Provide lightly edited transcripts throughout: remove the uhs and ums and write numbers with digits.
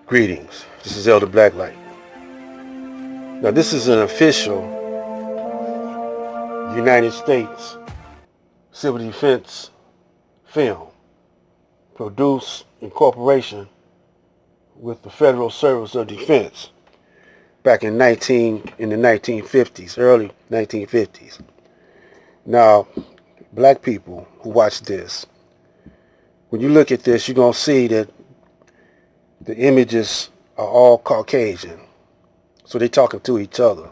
Greetings, this is Elder Blacklight. Now this is an official United States Civil Defense film produced in cooperation with the Federal Service of Defense back in the 1950s, early 1950s. Now, black people who watch this, when you look at this, you're going to see that the images are all Caucasian. So they're talking to each other.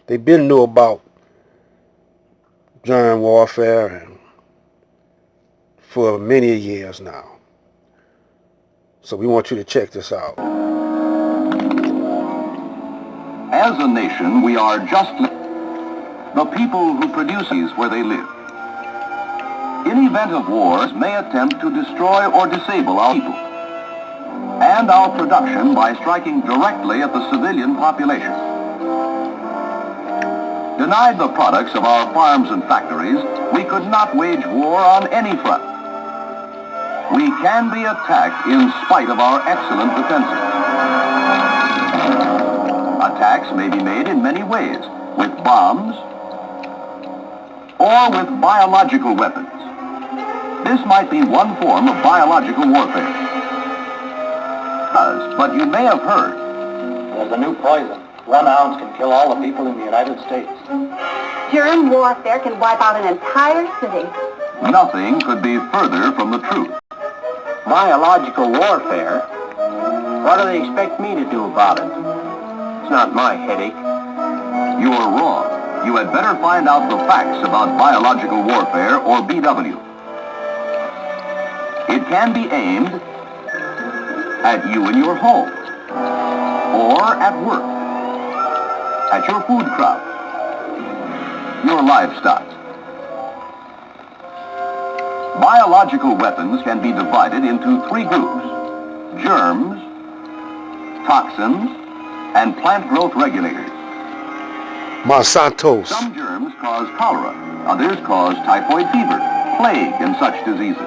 They've been knew about germ warfare and for many years now. So we want you to check this out. As a nation, we are just the people who produce these where they live. In event of wars, may attempt to destroy or disable our people and our production by striking directly at the civilian population. Denied the products of our farms and factories, we could not wage war on any front. We can be attacked in spite of our excellent defenses. Attacks may be made in many ways, with bombs or with biological weapons. This might be one form of biological warfare. But you may have heard. There's a new poison. 1 ounce can kill all the people in the United States. Germ warfare can wipe out an entire city. Nothing could be further from the truth. Biological warfare? What do they expect me to do about it? It's not my headache. You are wrong. You had better find out the facts about biological warfare, or BW. It can be aimed at you in your home, or at work, at your food crop, your livestock. Biological weapons can be divided into 3 groups: germs, toxins, and plant growth regulators. Monsanto's. Some germs cause cholera, others cause typhoid fever, plague, and such diseases.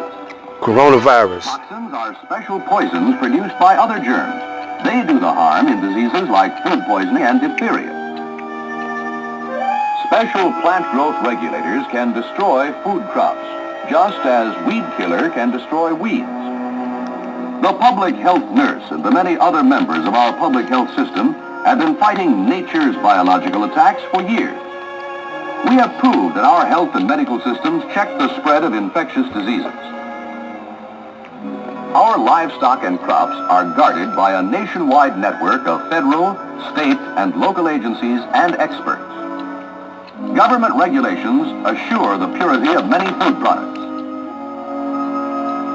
Coronavirus. Toxins are special poisons produced by other germs. They do the harm in diseases like food poisoning and diphtheria. Special plant growth regulators can destroy food crops, just as weed killer can destroy weeds. The public health nurse and the many other members of our public health system have been fighting nature's biological attacks for years. We have proved that our health and medical systems check the spread of infectious diseases. Our livestock and crops are guarded by a nationwide network of federal, state, and local agencies and experts. Government regulations assure the purity of many food products.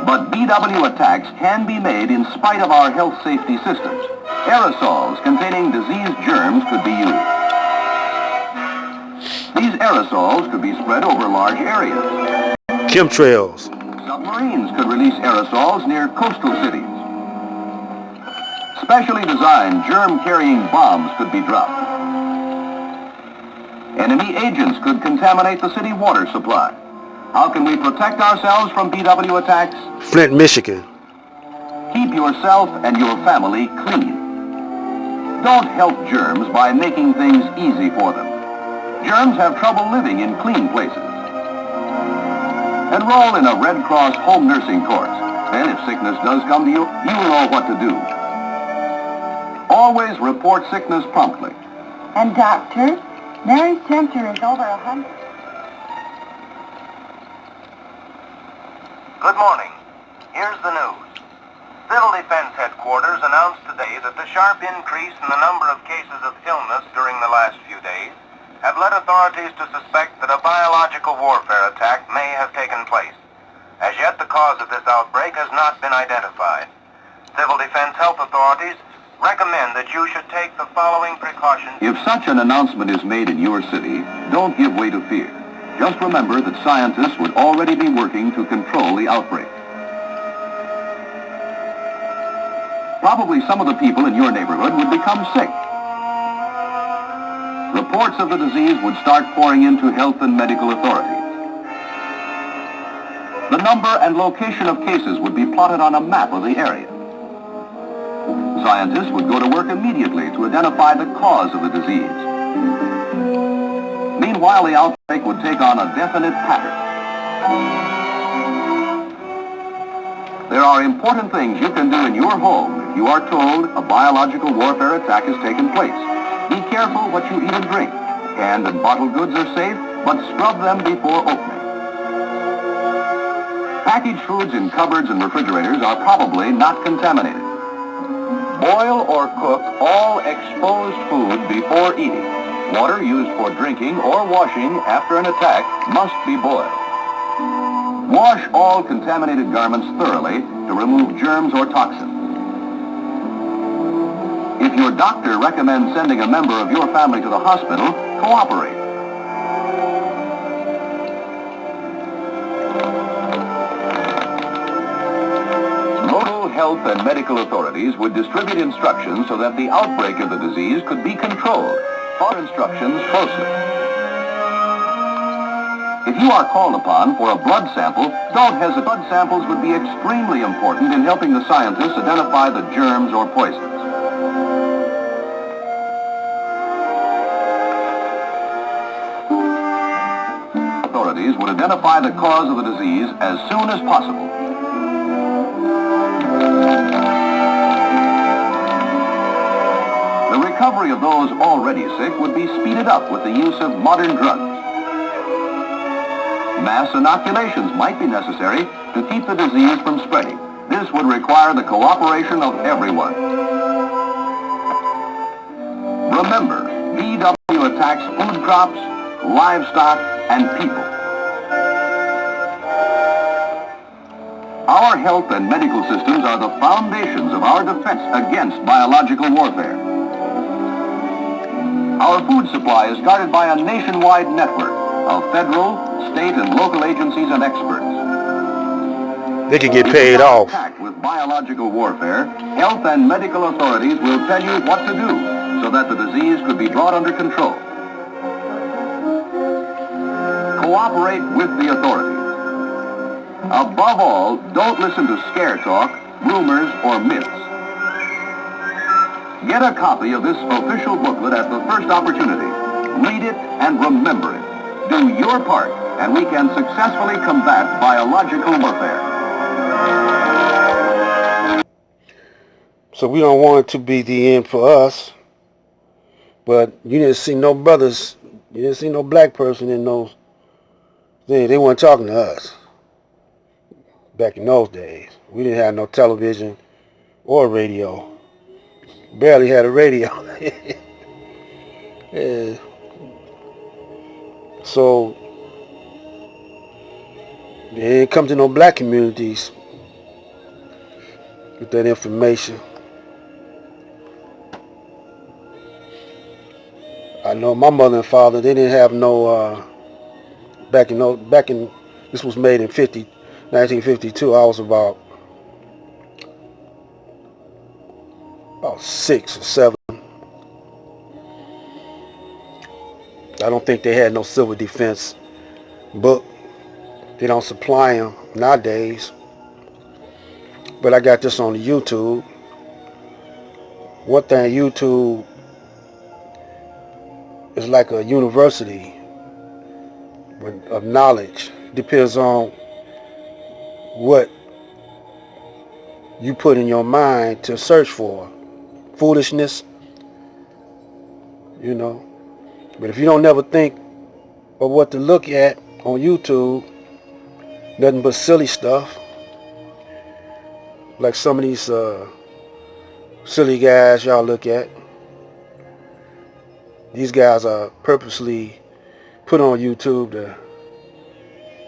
But BW attacks can be made in spite of our health safety systems. Aerosols containing disease germs could be used. These aerosols could be spread over large areas. Chemtrails. Submarines could release aerosols near coastal cities. Specially designed germ-carrying bombs could be dropped. Enemy agents could contaminate the city water supply. How can we protect ourselves from BW attacks? Flint, Michigan. Keep yourself and your family clean. Don't help germs by making things easy for them. Germs have trouble living in clean places. Enroll in a Red Cross home nursing course. Then if sickness does come to you, you will know what to do. Always report sickness promptly. And doctor, Mary's temperature is over 100. Good morning. Here's the news. Civil Defense Headquarters announced today that the sharp increase in the number of cases of illness during the last few days have led authorities to suspect that a biological warfare attack may have taken place. As yet, the cause of this outbreak has not been identified. Civil Defense Health authorities recommend that you should take the following precautions. If such an announcement is made in your city, don't give way to fear. Just remember that scientists would already be working to control the outbreak. Probably some of the people in your neighborhood would become sick. Reports of the disease would start pouring into health and medical authorities. The number and location of cases would be plotted on a map of the area. Scientists would go to work immediately to identify the cause of the disease. Meanwhile, the outbreak would take on a definite pattern. There are important things you can do in your home if you are told a biological warfare attack has taken place. Be careful what you eat and drink. Canned and bottled goods are safe, but scrub them before opening. Packaged foods in cupboards and refrigerators are probably not contaminated. Boil or cook all exposed food before eating. Water used for drinking or washing after an attack must be boiled. Wash all contaminated garments thoroughly to remove germs or toxins. If your doctor recommends sending a member of your family to the hospital, cooperate. Local health and medical authorities would distribute instructions so that the outbreak of the disease could be controlled. Follow instructions closely. If you are called upon for a blood sample, don't hesitate. Blood samples would be extremely important in helping the scientists identify the germs or poisons. Authorities would identify the cause of the disease as soon as possible. The recovery of those already sick would be speeded up with the use of modern drugs. Mass inoculations might be necessary to keep the disease from spreading. This would require the cooperation of everyone. Remember, VW attacks food crops, livestock, and people. Our health and medical systems are the foundations of our defense against biological warfare. Our food supply is guarded by a nationwide network of federal, state, and local agencies and experts. They can get paid off. Attacked with biological warfare, health and medical authorities will tell you what to do so that the disease could be brought under control. Cooperate with the authorities. Above all, don't listen to scare talk, rumors, or myths. Get a copy of this official booklet at the first opportunity. Read it and remember it. Do your part, and we can successfully combat biological warfare. So we don't want it to be the end for us. But you didn't see no brothers, you didn't see no black person in those things. They weren't talking to us. Back in those days, we didn't have no television or radio. Barely had a radio. Yeah. So they didn't come to no black communities with that information. I know my mother and father, they didn't have no back in this was made in 1952. I was about 6 or 7. I don't think they had no civil defense book. They don't supply them nowadays. But I got this on the YouTube. One thing, YouTube is like a university of knowledge. Depends on what you put in your mind to search for. Foolishness, you know. But if you don't never think of what to look at on YouTube, nothing but silly stuff. Like some of these silly guys y'all look at. These guys are purposely put on YouTube to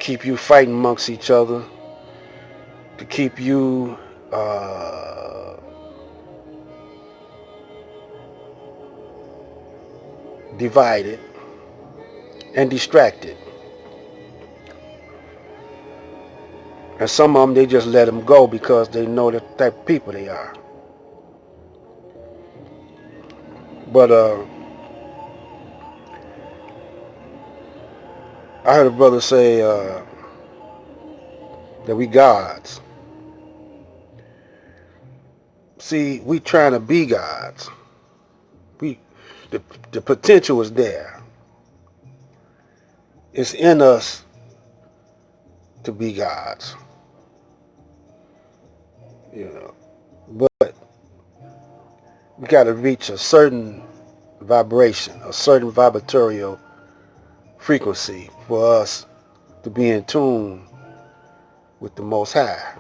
keep you fighting amongst each other, to keep you divided and distracted. And some of them, they just let them go because they know the type of people they are. But I heard a brother say that we gods. See, we trying to be gods. The potential is there. It's in us to be gods. You know, but we got to reach a certain vibration, a certain vibratorial frequency for us to be in tune with the Most High.